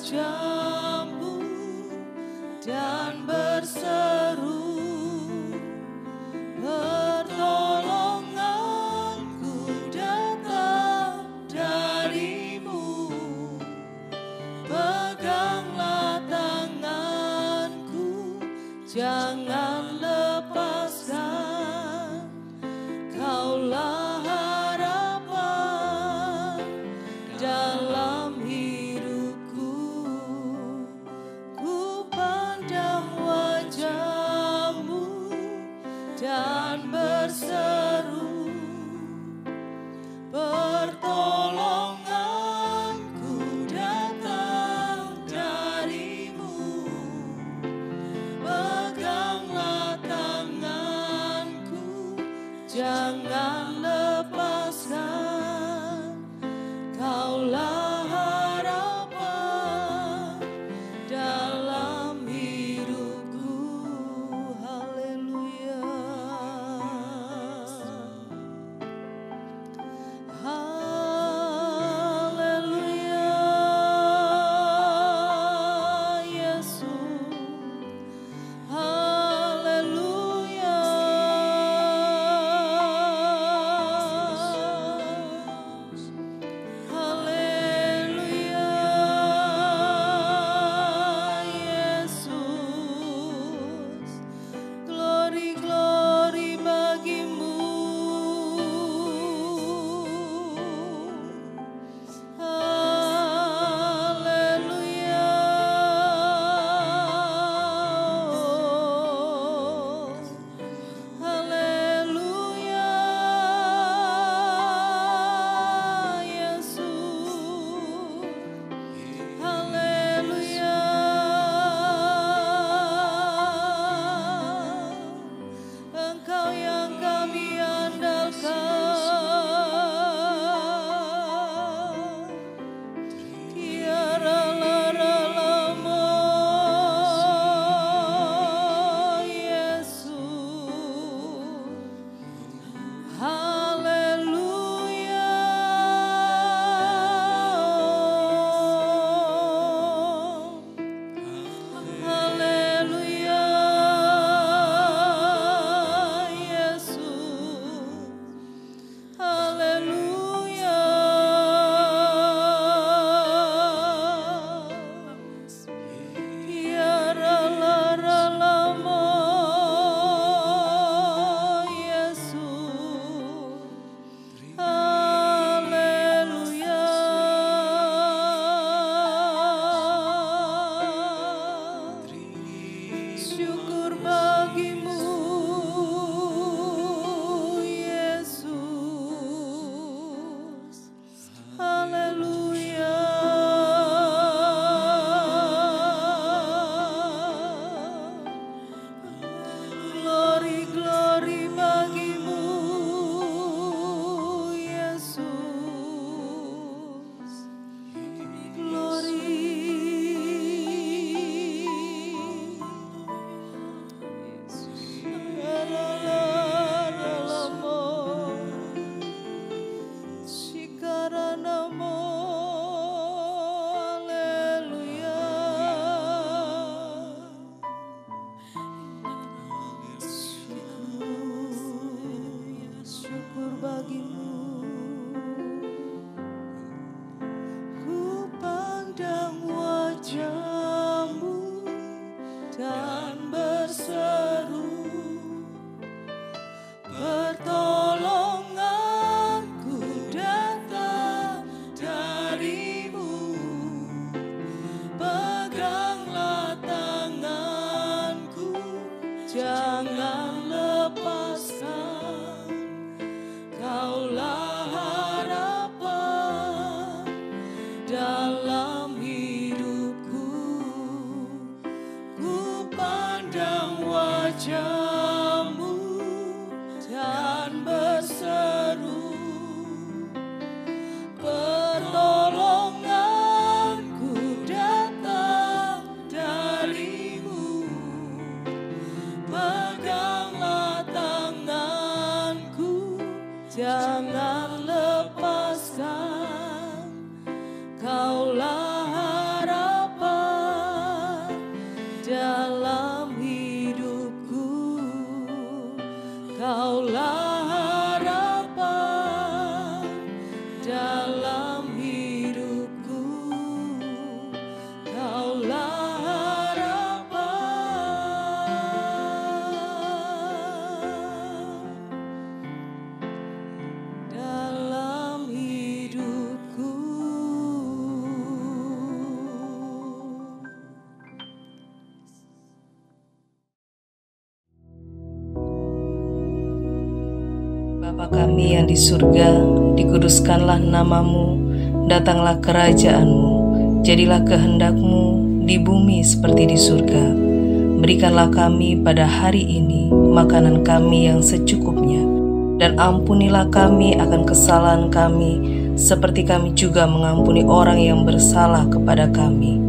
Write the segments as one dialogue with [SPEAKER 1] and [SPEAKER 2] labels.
[SPEAKER 1] wajah-Mu dan berseru, pertolonganku datang dari-Mu. Peganglah tanganku, jangan lepaskan. Kaulah harapan dalam hidupku. Ku pandang wajah-Mu dan berseru, pertolonganku datang dari-Mu. Peganglah tanganku, jangan lepaskan. Kaulah harapan dalam hidupku. Haleluya. Haleluya, Yesus. Haleluya. Haleluya, Yesus. Glory, glory bagi-Mu. Haleluya. Haleluya, Yesus. Haleluya. Engkau yang kami andalkan. Tiara-lara-lamo, Yesus. Haleluya. Haleluya, Yesus. Haleluya. Tiara-lara-lamo, Yesus. Haleluya. Syukur bagi-Mu, Yesus. Haleluya. Glory, glory bagi-Mu, Yesus. Glory. Ra-ra-ra-ra-lamo, Shikaranamo. Haleluya. Syukur bagi-Mu. Ku pandang wajah-Mu dan berseru, pertolonganku datang dari-Mu. Peganglah tanganku, jangan lepaskan. Kaulah harapan dalam hidupku. Ku pandang wajah-Mu dan berseru, pertolonganku datang dari-Mu. Peganglah tanganku, jangan lepaskan. Kaulah
[SPEAKER 2] kami yang di surga, dikuduskanlah namamu, datanglah kerajaan-mu, jadilah kehendak-mu di bumi seperti di surga. Berikanlah kami pada hari ini makanan kami yang secukupnya, dan ampunilah kami akan kesalahan kami, seperti kami juga mengampuni orang yang bersalah kepada kami.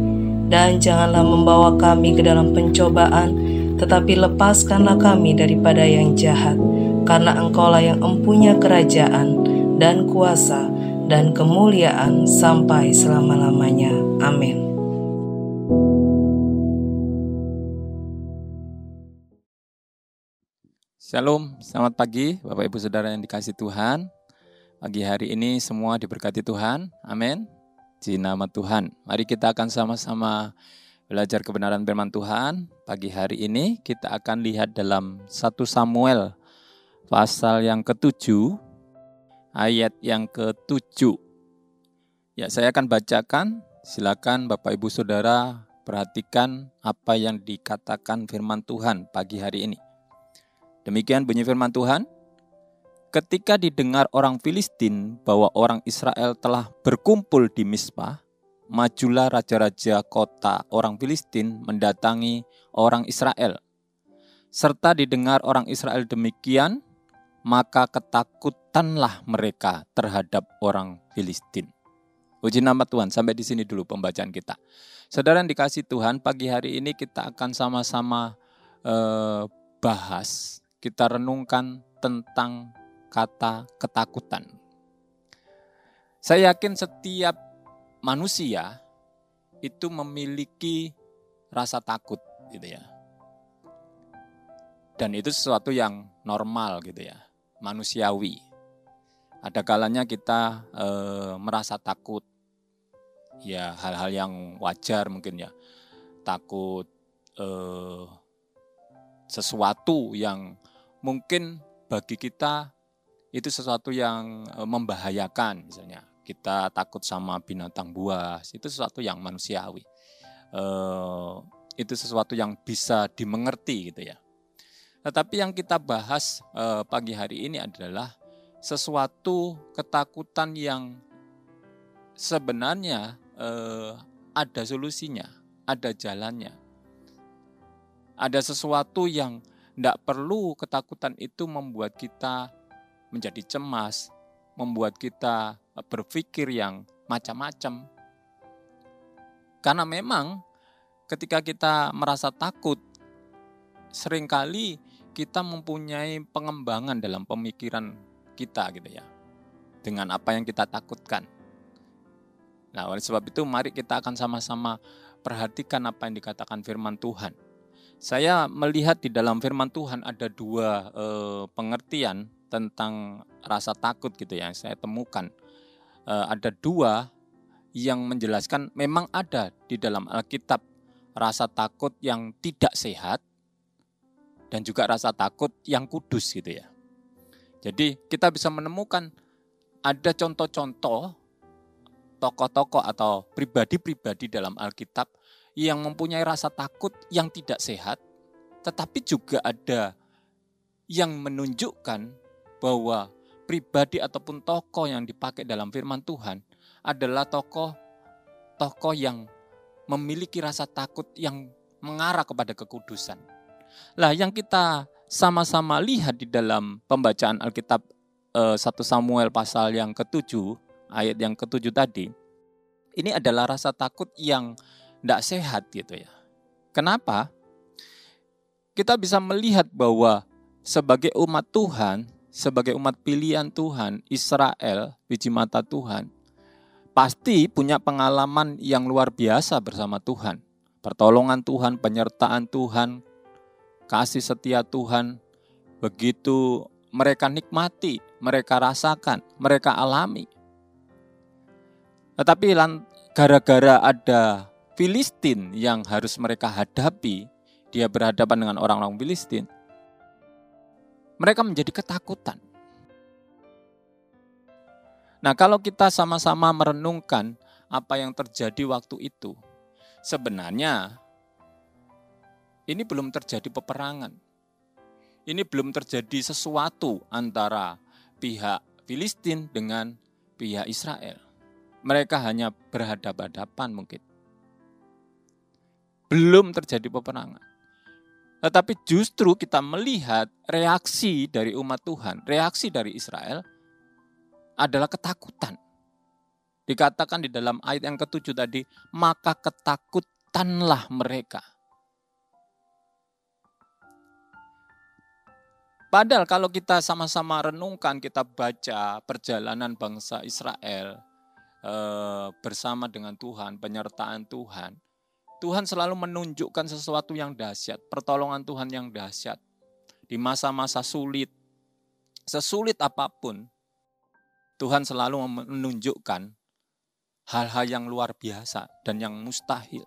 [SPEAKER 2] Dan janganlah membawa kami ke dalam pencobaan, tetapi lepaskanlah kami daripada yang jahat, karena Engkaulah yang empunya kerajaan dan kuasa dan kemuliaan sampai selama-lamanya. Amin.
[SPEAKER 3] Shalom, selamat pagi Bapak Ibu Saudara yang dikasihi Tuhan. Pagi hari ini semua diberkati Tuhan, amin. Di nama Tuhan, mari kita akan sama-sama belajar kebenaran firman Tuhan. Pagi hari ini kita akan lihat dalam 1 Samuel pasal yang ke-7, ayat yang ke-7. Ya, saya akan bacakan, silakan Bapak Ibu Saudara perhatikan apa yang dikatakan firman Tuhan pagi hari ini. Demikian bunyi firman Tuhan. Ketika didengar orang Filistin bahwa orang Israel telah berkumpul di Mizpah, majulah raja-raja kota orang Filistin mendatangi orang Israel. Serta didengar orang Israel demikian, maka ketakutanlah mereka terhadap orang Filistin. Puji nama Tuhan, sampai di sini dulu pembacaan kita. Saudara yang dikasihi Tuhan, pagi hari ini kita akan sama-sama bahas. Kita renungkan tentang kata ketakutan. Saya yakin setiap manusia itu memiliki rasa takut gitu ya. Dan itu sesuatu yang normal gitu ya, manusiawi. Ada kalanya kita merasa takut. Ya, hal-hal yang wajar mungkin ya. Takut sesuatu yang mungkin bagi kita itu sesuatu yang membahayakan, misalnya kita takut sama binatang buas, itu sesuatu yang manusiawi, itu sesuatu yang bisa dimengerti gitu ya. Tetapi yang kita bahas pagi hari ini adalah sesuatu ketakutan yang sebenarnya ada solusinya, ada jalannya. Ada sesuatu yang tidak perlu ketakutan itu membuat kita menjadi cemas, membuat kita berpikir yang macam-macam. Karena memang ketika kita merasa takut, seringkali kita mempunyai pengembangan dalam pemikiran kita gitu ya, dengan apa yang kita takutkan. Nah, oleh sebab itu mari kita akan sama-sama perhatikan apa yang dikatakan firman Tuhan. Saya melihat di dalam firman Tuhan ada dua pengertian tentang rasa takut gitu ya, saya temukan. Ada dua yang menjelaskan memang ada di dalam Alkitab rasa takut yang tidak sehat dan juga rasa takut yang kudus gitu ya. Jadi kita bisa menemukan ada contoh-contoh tokoh-tokoh atau pribadi-pribadi dalam Alkitab yang mempunyai rasa takut yang tidak sehat, tetapi juga ada yang menunjukkan bahwa pribadi ataupun tokoh yang dipakai dalam firman Tuhan adalah tokoh yang memiliki rasa takut yang mengarah kepada kekudusan. Lah, yang kita sama-sama lihat di dalam pembacaan Alkitab 1 Samuel pasal yang ke-7, ayat yang ke-7 tadi, ini adalah rasa takut yang tidak sehat gitu ya. Kenapa? Kita bisa melihat bahwa sebagai umat Tuhan, sebagai umat pilihan Tuhan, Israel, biji mata Tuhan, pasti punya pengalaman yang luar biasa bersama Tuhan. Pertolongan Tuhan, penyertaan Tuhan, kasih setia Tuhan, begitu mereka nikmati, mereka rasakan, mereka alami. Tetapi gara-gara ada Filistin yang harus mereka hadapi, dia berhadapan dengan orang-orang Filistin, mereka menjadi ketakutan. Nah, kalau kita sama-sama merenungkan apa yang terjadi waktu itu, sebenarnya ini belum terjadi peperangan. Ini belum terjadi sesuatu antara pihak Filistin dengan pihak Israel. Mereka hanya berhadapan-hadapan mungkin. Belum terjadi peperangan. Tetapi justru kita melihat reaksi dari umat Tuhan, reaksi dari Israel adalah ketakutan. Dikatakan di dalam ayat yang ke-7 tadi, maka ketakutanlah mereka. Padahal kalau kita sama-sama renungkan, kita baca perjalanan bangsa Israel bersama dengan Tuhan, penyertaan Tuhan. Tuhan selalu menunjukkan sesuatu yang dahsyat, pertolongan Tuhan yang dahsyat. Di masa-masa sulit, sesulit apapun, Tuhan selalu menunjukkan hal-hal yang luar biasa dan yang mustahil.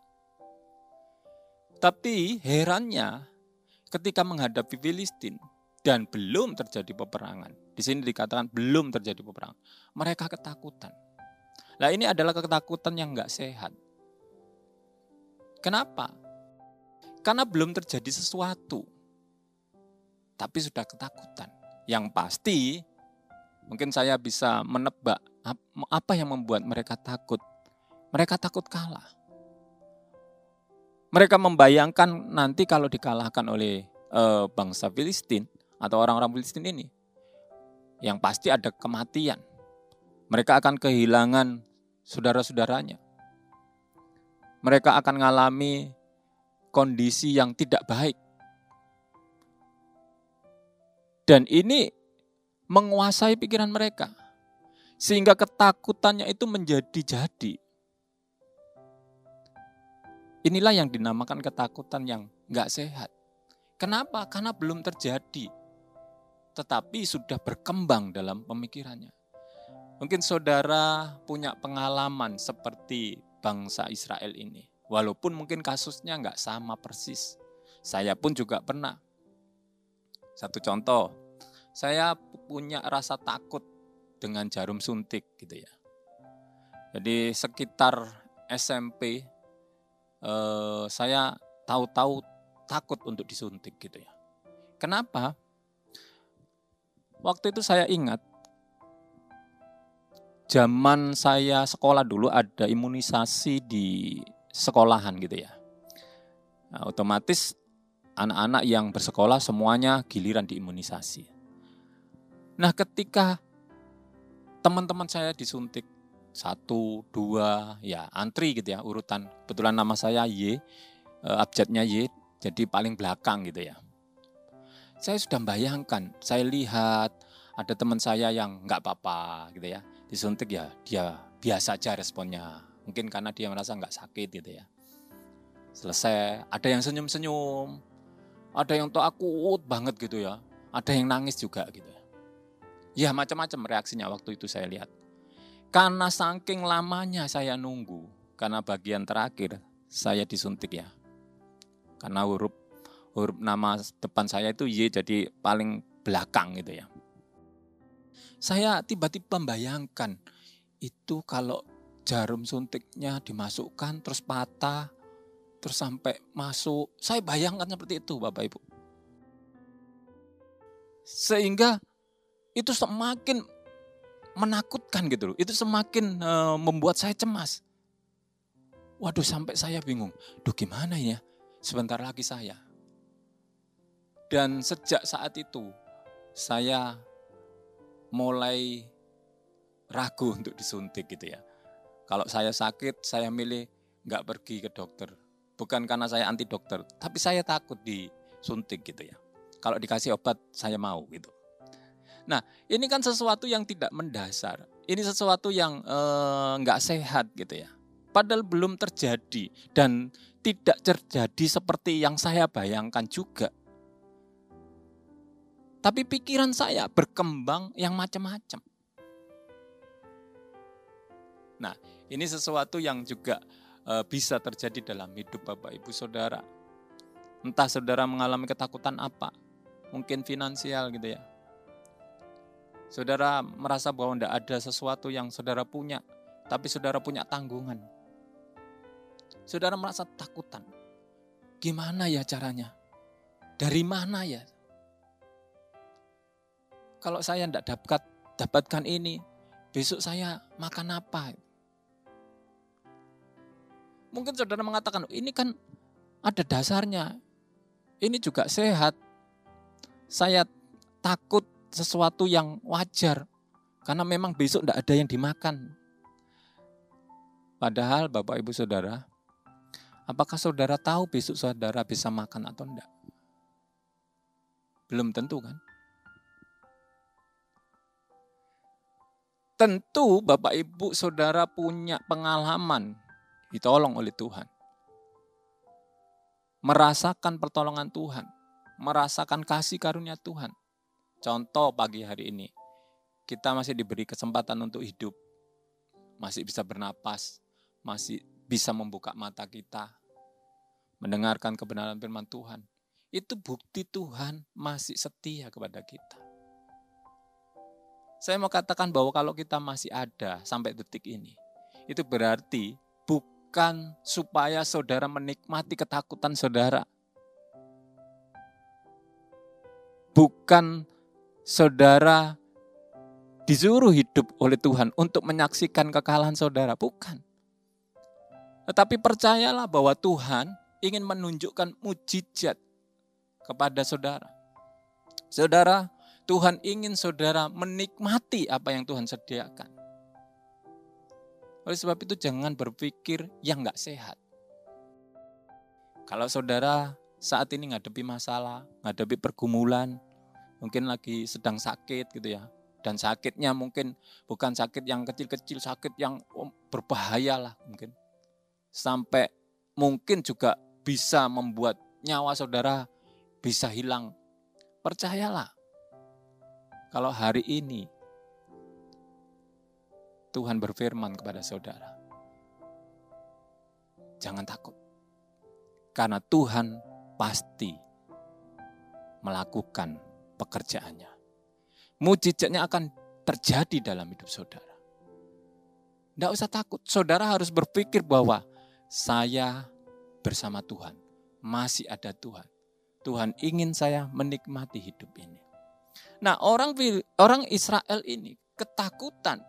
[SPEAKER 3] Tapi herannya ketika menghadapi Filistin dan belum terjadi peperangan. Di sini dikatakan belum terjadi peperangan. Mereka ketakutan. Nah, ini adalah ketakutan yang enggak sehat. Kenapa? Karena belum terjadi sesuatu. Tapi sudah ketakutan. Yang pasti mungkin saya bisa menebak apa yang membuat mereka takut. Mereka takut kalah. Mereka membayangkan nanti kalau dikalahkan oleh bangsa Filistin atau orang-orang Filistin ini, yang pasti ada kematian. Mereka akan kehilangan saudara-saudaranya. Mereka akan mengalami kondisi yang tidak baik. Dan ini menguasai pikiran mereka. Sehingga ketakutannya itu menjadi-jadi. Inilah yang dinamakan ketakutan yang enggak sehat. Kenapa? Karena belum terjadi. Tetapi sudah berkembang dalam pemikirannya. Mungkin saudara punya pengalaman seperti bangsa Israel ini. Walaupun mungkin kasusnya enggak sama persis. Saya pun juga pernah. Satu contoh, saya punya rasa takut dengan jarum suntik gitu ya. Jadi sekitar SMP, saya tahu-tahu takut untuk disuntik gitu ya. Kenapa? Waktu itu saya ingat, zaman saya sekolah dulu ada imunisasi di sekolahan gitu ya. Nah, otomatis anak-anak yang bersekolah semuanya giliran diimunisasi. Nah, ketika teman-teman saya disuntik 1, 2, ya antri gitu ya urutan. Kebetulan nama saya Y, abjadnya Y, jadi paling belakang gitu ya. Saya sudah membayangkan, saya lihat ada teman saya yang nggak apa-apa gitu ya. Disuntik ya dia biasa aja responnya. Mungkin karena dia merasa nggak sakit gitu ya. Selesai, ada yang senyum-senyum, ada yang takut banget gitu ya. Ada yang nangis juga gitu ya. Ya macam-macam reaksinya waktu itu saya lihat. Karena saking lamanya saya nunggu, karena bagian terakhir saya disuntik ya. Karena huruf nama depan saya itu Y, jadi paling belakang gitu ya. Saya tiba-tiba membayangkan itu kalau jarum suntiknya dimasukkan terus patah, terus sampai masuk. Saya bayangkan seperti itu Bapak Ibu. Sehingga itu semakin menakutkan gitu loh. Itu semakin membuat saya cemas. Waduh, sampai saya bingung. Duh gimana ya? Sebentar lagi saya. Dan sejak saat itu saya mulai ragu untuk disuntik gitu ya. Kalau saya sakit, saya milih nggak pergi ke dokter. Bukan karena saya anti dokter, tapi saya takut disuntik gitu ya. Kalau dikasih obat, saya mau gitu. Nah, ini kan sesuatu yang tidak mendasar. Ini sesuatu yang nggak sehat gitu ya. Padahal belum terjadi dan tidak terjadi seperti yang saya bayangkan juga. Tapi pikiran saya berkembang yang macam-macam. Nah, ini sesuatu yang juga bisa terjadi dalam hidup Bapak Ibu Saudara. Entah saudara mengalami ketakutan apa, mungkin finansial gitu ya. Saudara merasa bahwa tidak ada sesuatu yang saudara punya, tapi saudara punya tanggungan. Saudara merasa takutan. Gimana ya caranya? Dari mana ya? Kalau saya tidak dapatkan ini, besok saya makan apa? Mungkin saudara mengatakan, ini kan ada dasarnya, ini juga sehat. Saya takut sesuatu yang wajar, karena memang besok tidak ada yang dimakan. Padahal Bapak Ibu Saudara, apakah saudara tahu besok saudara bisa makan atau enggak? Belum tentu kan? Tentu Bapak Ibu Saudara punya pengalaman ditolong oleh Tuhan. Merasakan pertolongan Tuhan, merasakan kasih karunia Tuhan. Contoh pagi hari ini, kita masih diberi kesempatan untuk hidup, masih bisa bernapas, masih bisa membuka mata kita, mendengarkan kebenaran firman Tuhan. Itu bukti Tuhan masih setia kepada kita. Saya mau katakan bahwa kalau kita masih ada sampai detik ini, itu berarti bukan supaya saudara menikmati ketakutan saudara. Bukan saudara disuruh hidup oleh Tuhan untuk menyaksikan kekalahan saudara, bukan. Tetapi percayalah bahwa Tuhan ingin menunjukkan mujizat kepada saudara. Saudara, Tuhan ingin saudara menikmati apa yang Tuhan sediakan. Oleh sebab itu jangan berpikir yang gak sehat. Kalau saudara saat ini ngadepi masalah, ngadepi pergumulan, mungkin lagi sedang sakit gitu ya. Dan sakitnya mungkin bukan sakit yang kecil-kecil, sakit yang berbahaya lah mungkin. Sampai mungkin juga bisa membuat nyawa saudara bisa hilang. Percayalah, kalau hari ini Tuhan berfirman kepada saudara, jangan takut. Karena Tuhan pasti melakukan pekerjaannya. Mujizatnya akan terjadi dalam hidup saudara. Tidak usah takut, saudara harus berpikir bahwa saya bersama Tuhan, masih ada Tuhan. Tuhan ingin saya menikmati hidup ini. Nah, orang Israel ini ketakutan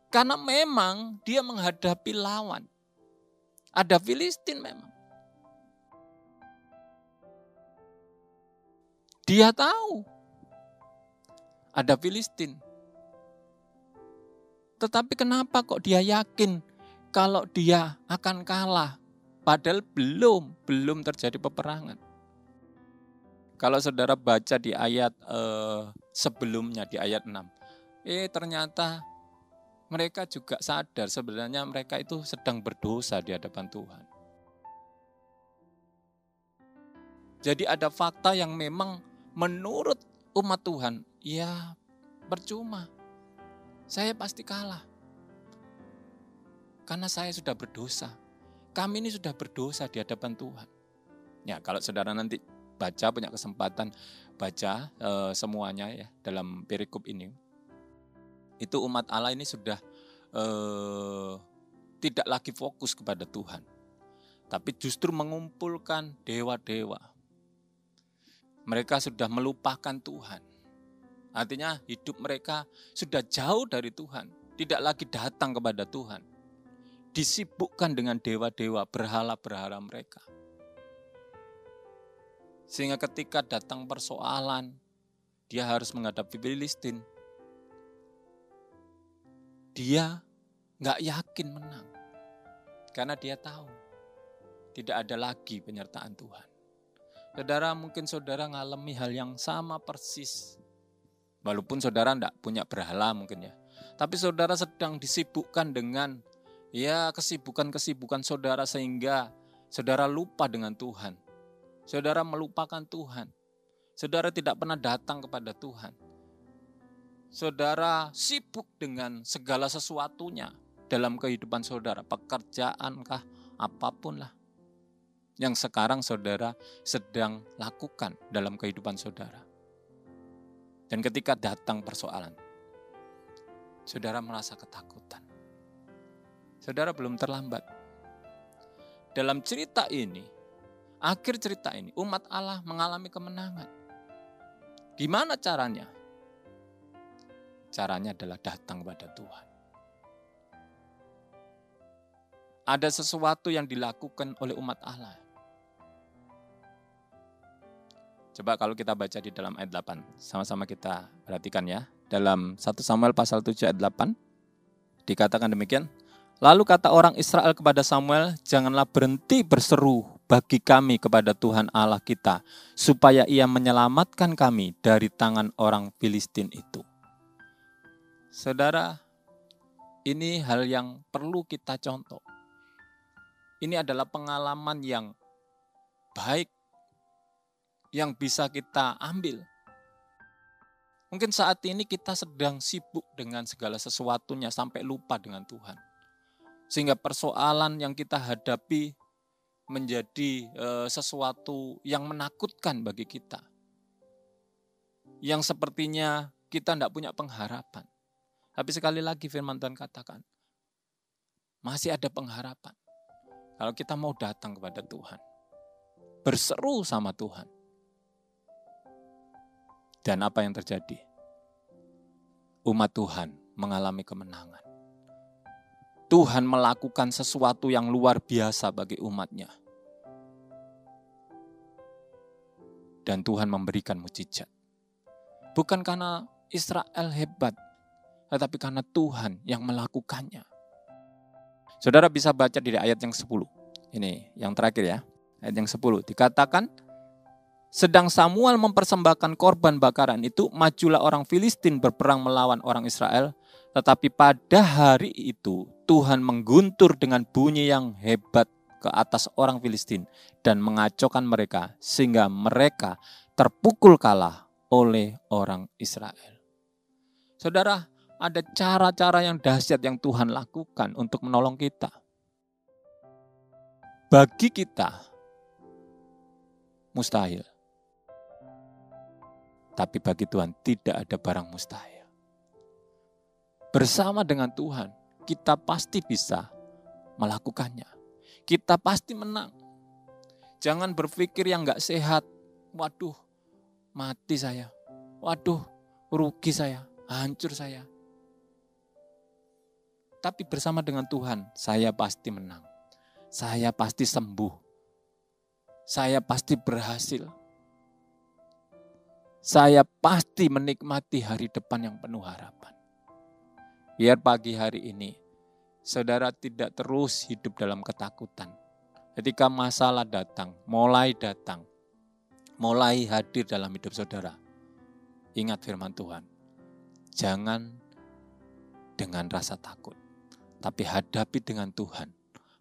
[SPEAKER 3] karena memang dia menghadapi lawan. Ada Filistin memang. Dia tahu ada Filistin. Tetapi kenapa kok dia yakin kalau dia akan kalah? Padahal belum terjadi peperangan. Kalau saudara baca di ayat sebelumnya, di ayat 6. Ternyata mereka juga sadar sebenarnya mereka itu sedang berdosa di hadapan Tuhan. Jadi ada fakta yang memang menurut umat Tuhan, ya percuma. Saya pasti kalah. Karena saya sudah berdosa. Kami ini sudah berdosa di hadapan Tuhan. Ya, kalau saudara nanti baca, punya kesempatan baca semuanya ya dalam perikop ini. Itu umat Allah ini sudah tidak lagi fokus kepada Tuhan. Tapi justru mengumpulkan dewa-dewa. Mereka sudah melupakan Tuhan. Artinya hidup mereka sudah jauh dari Tuhan. Tidak lagi datang kepada Tuhan. Disibukkan dengan dewa-dewa, berhala-berhala mereka. Sehingga ketika datang persoalan, dia harus menghadapi Filistin. Dia gak yakin menang. Karena dia tahu tidak ada lagi penyertaan Tuhan. Saudara, mungkin saudara ngalami hal yang sama persis. Walaupun saudara gak punya berhala mungkin ya. Tapi saudara sedang disibukkan dengan kesibukan-kesibukan saudara sehingga saudara lupa dengan Tuhan. Saudara melupakan Tuhan. Saudara tidak pernah datang kepada Tuhan. Saudara sibuk dengan segala sesuatunya dalam kehidupan saudara. Pekerjaankah, apapun lah. Yang sekarang saudara sedang lakukan dalam kehidupan saudara. Dan ketika datang persoalan, saudara merasa ketakutan. Saudara belum terlambat. Dalam cerita ini, akhir cerita ini, umat Allah mengalami kemenangan. Gimana caranya? caranya adalah datang kepada Tuhan. Ada sesuatu yang dilakukan oleh umat Allah. Coba kalau kita baca di dalam ayat 8, sama-sama kita perhatikan ya. Dalam 1 Samuel pasal 7 ayat 8, dikatakan demikian. Lalu kata orang Israel kepada Samuel, janganlah berhenti berseru bagi kami kepada Tuhan Allah kita, supaya ia menyelamatkan kami dari tangan orang Filistin itu. Saudara, ini hal yang perlu kita contoh. Ini adalah pengalaman yang baik yang bisa kita ambil. Mungkin saat ini kita sedang sibuk dengan segala sesuatunya sampai lupa dengan Tuhan. Sehingga persoalan yang kita hadapi menjadi sesuatu yang menakutkan bagi kita. Yang sepertinya kita tidak punya pengharapan. Tapi sekali lagi firman Tuhan katakan, masih ada pengharapan. Kalau kita mau datang kepada Tuhan, berseru sama Tuhan. Dan apa yang terjadi? Umat Tuhan mengalami kemenangan. Tuhan melakukan sesuatu yang luar biasa bagi umatnya. Dan Tuhan memberikan mukjizat. Bukan karena Israel hebat, tetapi karena Tuhan yang melakukannya. Saudara bisa baca di ayat yang 10. Ini yang terakhir ya. Ayat yang 10 dikatakan, sedang Samuel mempersembahkan korban bakaran itu, majulah orang Filistin berperang melawan orang Israel. Tetapi pada hari itu Tuhan mengguntur dengan bunyi yang hebat ke atas orang Filistin dan mengacaukan mereka sehingga mereka terpukul kalah oleh orang Israel. Saudara, ada cara-cara yang dahsyat yang Tuhan lakukan untuk menolong kita. Bagi kita, mustahil. Tapi bagi Tuhan tidak ada barang mustahil. Bersama dengan Tuhan, kita pasti bisa melakukannya. Kita pasti menang. Jangan berpikir yang gak sehat. Waduh, mati saya. Waduh, rugi saya. Hancur saya. Tapi bersama dengan Tuhan, saya pasti menang. Saya pasti sembuh. Saya pasti berhasil. Saya pasti menikmati hari depan yang penuh harapan. Biar pagi hari ini, saudara tidak terus hidup dalam ketakutan. Ketika masalah datang, mulai hadir dalam hidup saudara. Ingat firman Tuhan, jangan dengan rasa takut. Tapi hadapi dengan Tuhan,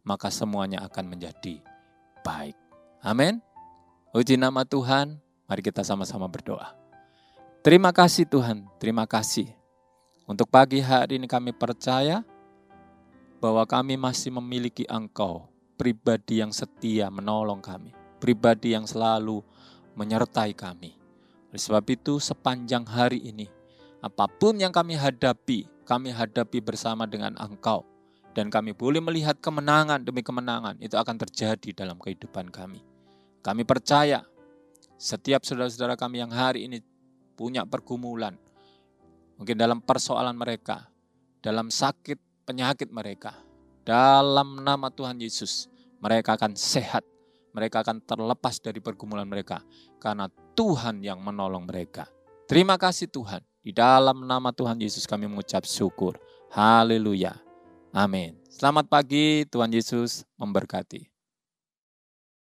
[SPEAKER 3] maka semuanya akan menjadi baik. Amin. Puji nama Tuhan, mari kita sama-sama berdoa. Terima kasih Tuhan, terima kasih. Untuk pagi hari ini kami percaya bahwa kami masih memiliki Engkau, pribadi yang setia menolong kami, pribadi yang selalu menyertai kami. Oleh sebab itu sepanjang hari ini, apapun yang kami hadapi bersama dengan Engkau. Dan kami boleh melihat kemenangan demi kemenangan itu akan terjadi dalam kehidupan kami. Kami percaya setiap saudara-saudara kami yang hari ini punya pergumulan. Mungkin dalam persoalan mereka, dalam sakit penyakit mereka. Dalam nama Tuhan Yesus, mereka akan sehat. Mereka akan terlepas dari pergumulan mereka. Karena Tuhan yang menolong mereka. Terima kasih Tuhan. Di dalam nama Tuhan Yesus kami mengucap syukur. Haleluya. Amin. Selamat pagi, Tuhan Yesus memberkati.